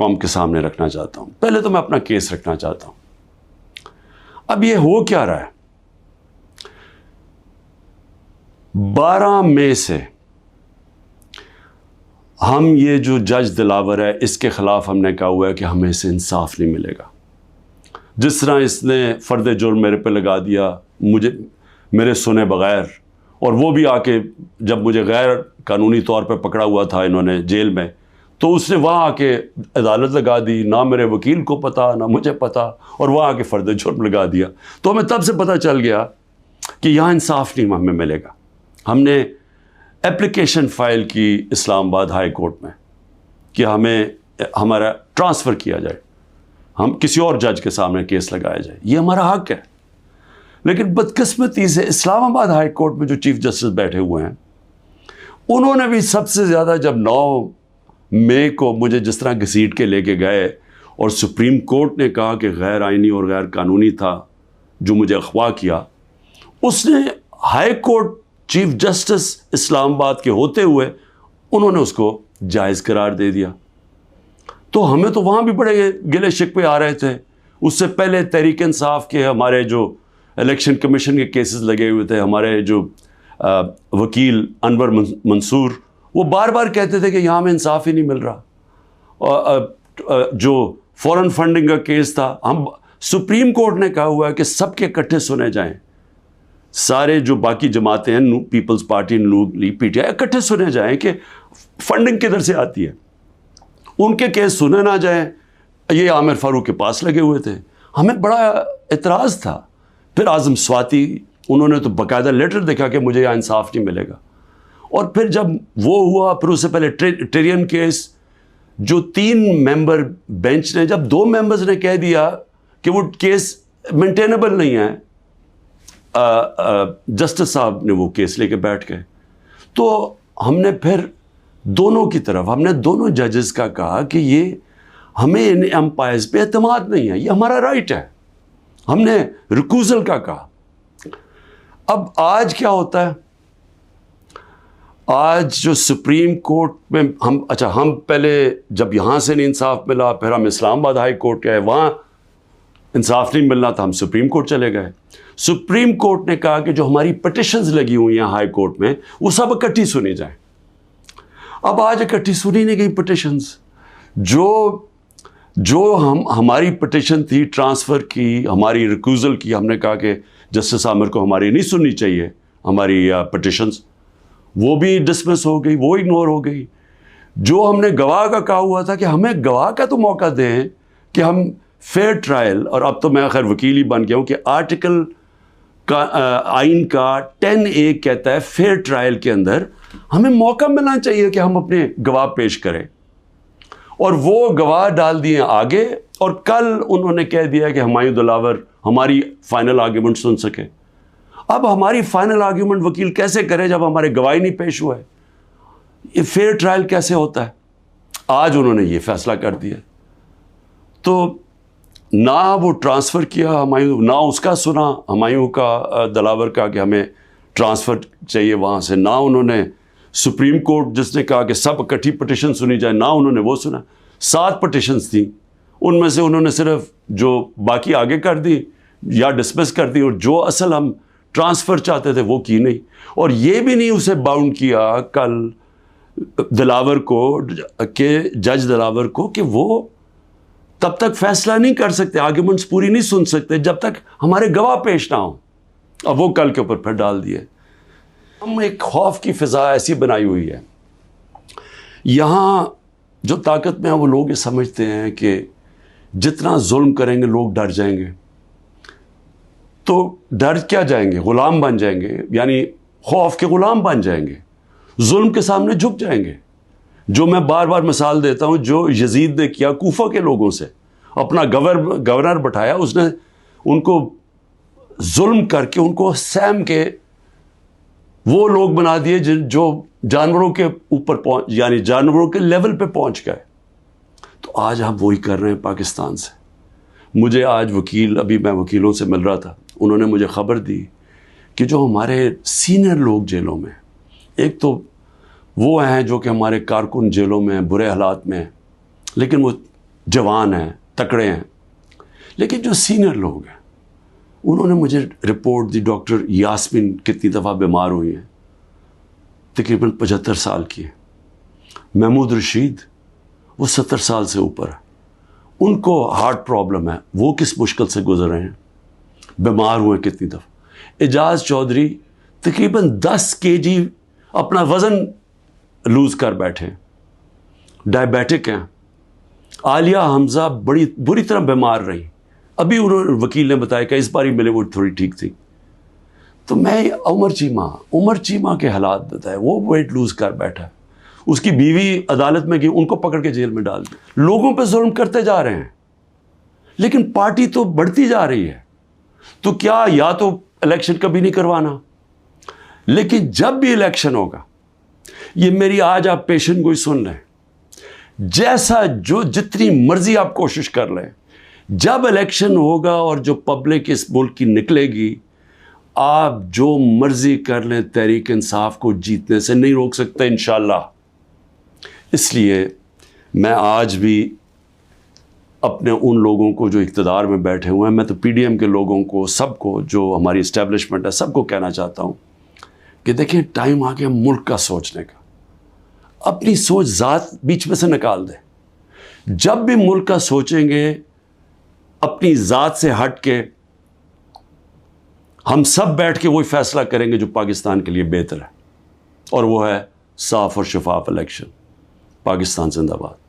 قوم کے سامنے رکھنا چاہتا ہوں. پہلے تو میں اپنا کیس رکھنا چاہتا ہوں. اب یہ ہو کیا رہا ہے؟ 12 مئی سے ہم یہ جو جج دلاور ہے اس کے خلاف ہم نے کہا ہوا ہے کہ ہمیں اسے انصاف نہیں ملے گا. جس طرح اس نے فرد جرم میرے پہ لگا دیا مجھے میرے سنے بغیر، اور وہ بھی آ کے جب مجھے غیر قانونی طور پہ پکڑا ہوا تھا انہوں نے جیل میں، تو اس نے وہاں آ کے عدالت لگا دی، نہ میرے وکیل کو پتا نہ مجھے پتا، اور وہاں آ کے فرد جرم لگا دیا. تو ہمیں تب سے پتہ چل گیا کہ یہاں انصاف نہیں ہمیں ملے گا. ہم نے اپلیکیشن فائل کی اسلام آباد ہائی کورٹ میں کہ ہمیں ہمارا ٹرانسفر کیا جائے، ہم کسی اور جج کے سامنے کیس لگایا جائے. یہ ہمارا حق ہے. لیکن بدقسمتی سے اسلام آباد ہائی کورٹ میں جو چیف جسٹس بیٹھے ہوئے ہیں انہوں نے بھی سب سے زیادہ، جب 9 مئی کو مجھے جس طرح گھسیٹ کے لے کے گئے اور سپریم کورٹ نے کہا کہ غیر آئینی اور غیر قانونی تھا جو مجھے اغوا کیا، اس نے ہائی کورٹ چیف جسٹس اسلام آباد کے ہوتے ہوئے انہوں نے اس کو جائز قرار دے دیا. تو ہمیں تو وہاں بھی بڑے گلے شکوے آ رہے تھے. اس سے پہلے تحریک انصاف کے ہمارے جو الیکشن کمیشن کے کیسز لگے ہوئے تھے، ہمارے جو وکیل انور منصور، وہ بار بار کہتے تھے کہ یہاں ہمیں انصاف ہی نہیں مل رہا. جو فورن فنڈنگ کا کیس تھا، ہم سپریم کورٹ نے کہا ہوا ہے کہ سب کے اکٹھے سنے جائیں، سارے جو باقی جماعتیں ہیں، Peoples Party, Noon League, P T I, اکٹھے سنے جائیں کہ فنڈنگ کدھر سے آتی ہے. ان کے کیس سنے نہ جائیں. یہ عامر فاروق کے پاس لگے ہوئے تھے. ہمیں بڑا اعتراض تھا. پھر اعظم سواتی، انہوں نے تو باقاعدہ لیٹر دیکھا کہ مجھے یہاں انصاف نہیں ملے گا. اور پھر جب وہ ہوا، پھر اس سے پہلے ٹیرین کیس، جو 3 ممبر بینچ نے، جب 2 ممبرز نے کہہ دیا کہ وہ کیس مینٹینیبل نہیں ہے، جسٹس صاحب نے وہ کیس لے کے بیٹھ گئے. تو ہم نے پھر دونوں کی طرف، ہم نے دونوں ججز کا کہا کہ یہ ہمیں ان امپائرز پہ اعتماد نہیں ہے، یہ ہمارا رائٹ ہے. ہم نے ریکوزل کا کہا. اب آج کیا ہوتا ہے؟ آج جو سپریم کورٹ میں ہم پہلے جب یہاں سے نہیں انصاف ملا، پھر ہم اسلام آباد ہائی کورٹ گئے، وہاں انصاف نہیں ملنا تھا، ہم سپریم کورٹ چلے گئے. سپریم کورٹ نے کہا کہ جو ہماری پٹیشنز لگی ہوئی ہیں ہائی کورٹ میں، وہ سب اکٹھی سنی جائیں. اب آج اکٹھی سنی نہیں گئی پٹیشنز. جو ہماری پٹیشن تھی ٹرانسفر کی، ہماری ریکوزل کی، ہم نے کہا کہ جسٹس عامر کو ہماری نہیں سننی چاہیے ہماری پٹیشنز، وہ بھی ڈسمس ہو گئی، وہ اگنور ہو گئی. جو ہم نے گواہ کا کہا ہوا تھا کہ ہمیں گواہ کا تو موقع دیں کہ ہم فیئر ٹرائل، اور اب تو میں خیر وکیل ہی بن گیا ہوں کہ آرٹیکل کا آئین کا 10A کہتا ہے فیئر ٹرائل کے اندر ہمیں موقع ملنا چاہیے کہ ہم اپنے گواہ پیش کریں. اور وہ گواہ ڈال دیے آگے، اور کل انہوں نے کہہ دیا کہ ہمایوں دلاور ہماری فائنل آرگیومنٹ سن سکے. اب ہماری فائنل آرگیومنٹ وکیل کیسے کرے جب ہمارے گواہی نہیں پیش ہوا ہے؟ یہ فیئر ٹرائل کیسے ہوتا ہے؟ آج انہوں نے یہ فیصلہ کر دیا. تو نہ وہ ٹرانسفر کیا ہمایوں، نہ اس کا سنا ہمایوں کا دلاور کا کہ ہمیں ٹرانسفر چاہیے وہاں سے، نہ انہوں نے سپریم کورٹ جس نے کہا کہ سب اکٹھی پٹیشن سنی جائے، نہ انہوں نے وہ سنا. 7 پٹیشنز تھیں، ان میں سے انہوں نے صرف جو باقی آگے کر دی یا ڈسمس کر دی، اور جو اصل ہم ٹرانسفر چاہتے تھے وہ کی نہیں. اور یہ بھی نہیں اسے باؤنڈ کیا کل دلاور کو، کہ جج دلاور کو، کہ وہ تب تک فیصلہ نہیں کر سکتے، آرگیومنٹس پوری نہیں سن سکتے جب تک ہمارے گواہ پیش نہ ہوں. اب وہ کل کے اوپر پھر ڈال دیے. ہم ایک خوف کی فضا ایسی بنائی ہوئی ہے. یہاں جو طاقت میں ہیں وہ لوگ یہ سمجھتے ہیں کہ جتنا ظلم کریں گے لوگ ڈر جائیں گے. تو ڈر کیا جائیں گے؟ غلام بن جائیں گے، یعنی خوف کے غلام بن جائیں گے، ظلم کے سامنے جھک جائیں گے. جو میں بار بار مثال دیتا ہوں، جو یزید نے کیا کوفہ کے لوگوں سے، اپنا گورنر بٹھایا، اس نے ان کو ظلم کر کے ان کو سیم کے وہ لوگ بنا دیے جو جانوروں کے اوپر یعنی جانوروں کے لیول پہ پہنچ گئے. تو آج ہم وہی کر رہے ہیں پاکستان سے. مجھے آج ابھی میں وکیلوں سے مل رہا تھا، انہوں نے مجھے خبر دی کہ جو ہمارے سینئر لوگ جیلوں میں، ایک تو وہ ہیں جو کہ ہمارے کارکن جیلوں میں برے حالات میں ہیں، لیکن وہ جوان ہیں, تکڑے ہیں. لیکن جو سینئر لوگ ہیں انہوں نے مجھے رپورٹ دی, ڈاکٹر یاسمین کتنی دفعہ بیمار ہوئی ہیں, تقریباً 75 سال کی ہیں. محمود رشید وہ 70 سال سے اوپر ہے, ان کو ہارٹ پرابلم ہے, وہ کس مشکل سے گزر رہے ہیں, بیمار ہوئے کتنی دفعہ. اعجاز چودھری تقریباً 10 kg اپنا وزن لوز کر بیٹھے, ڈائبیٹک ہیں. عالیہ حمزہ بڑی بری طرح بیمار رہی, ابھی انہوں نے وکیل نے بتایا کہ اس بار ہی ملے وہ تھوڑی ٹھیک تھی. تو میں عمر چیمہ کے حالات بتائے, وہ ویٹ لوز کر بیٹھا ہے, اس کی بیوی عدالت میں گئی, ان کو پکڑ کے جیل میں ڈال دی. لوگوں پہ ظلم کرتے جا رہے ہیں لیکن پارٹی تو بڑھتی جا رہی ہے. تو کیا یا تو الیکشن کبھی نہیں کروانا, لیکن جب بھی الیکشن ہوگا, یہ میری آج آپ پیشن گوئی سن لیں, جیسا جو جتنی مرضی آپ کوشش کر لیں, جب الیکشن ہوگا اور جو پبلک اس ملک کی نکلے گی, آپ جو مرضی کر لیں, تحریک انصاف کو جیتنے سے نہیں روک سکتے انشاءاللہ. اس لیے میں آج بھی اپنے ان لوگوں کو جو اقتدار میں بیٹھے ہوئے ہیں, میں تو پی ڈی ایم کے لوگوں کو, سب کو, جو ہماری اسٹیبلشمنٹ ہے, سب کو کہنا چاہتا ہوں کہ دیکھیں ٹائم آ گیا ملک کا سوچنے کا. اپنی سوچ ذات بیچ میں سے نکال دیں. جب بھی ملک کا سوچیں گے اپنی ذات سے ہٹ کے, ہم سب بیٹھ کے وہی فیصلہ کریں گے جو پاکستان کے لیے بہتر ہے, اور وہ ہے صاف اور شفاف الیکشن. پاکستان زندہ باد.